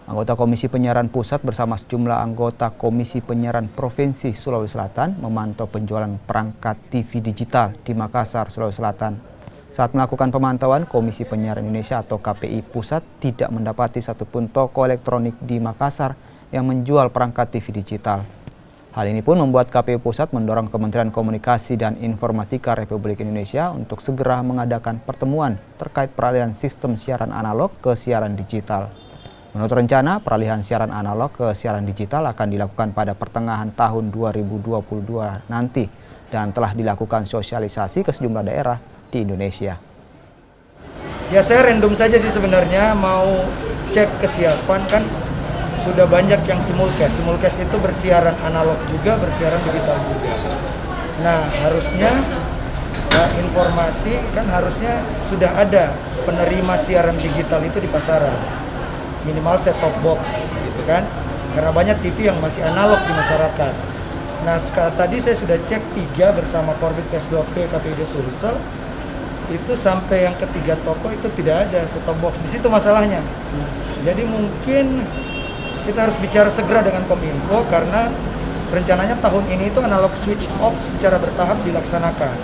Anggota Komisi Penyiaran Pusat bersama sejumlah anggota Komisi Penyiaran Provinsi Sulawesi Selatan memantau penjualan perangkat TV digital di Makassar, Sulawesi Selatan. Saat melakukan pemantauan, Komisi Penyiaran Indonesia atau KPI Pusat tidak mendapati satupun toko elektronik di Makassar yang menjual perangkat TV digital. Hal ini pun membuat KPI Pusat mendorong Kementerian Komunikasi dan Informatika Republik Indonesia untuk segera mengadakan pertemuan terkait peralihan sistem siaran analog ke siaran digital. Menurut rencana, peralihan siaran analog ke siaran digital akan dilakukan pada pertengahan tahun 2022 nanti dan telah dilakukan sosialisasi ke sejumlah daerah di Indonesia. Ya, saya random saja sih sebenarnya, mau cek kesiapan, kan sudah banyak yang simulcast. Simulcast itu bersiaran analog juga, bersiaran digital juga. Nah, harusnya informasi kan harusnya sudah ada penerima siaran digital itu di pasaran. Minimal set-top box gitu kan, karena banyak TV yang masih analog di masyarakat. Nah, tadi saya sudah cek 3 bersama Korbit PS2P KPID Sulsel, itu sampai yang ketiga toko itu tidak ada set-top box. Di situ masalahnya. Jadi mungkin kita harus bicara segera dengan Kominfo, karena rencananya tahun ini itu analog switch off secara bertahap dilaksanakan.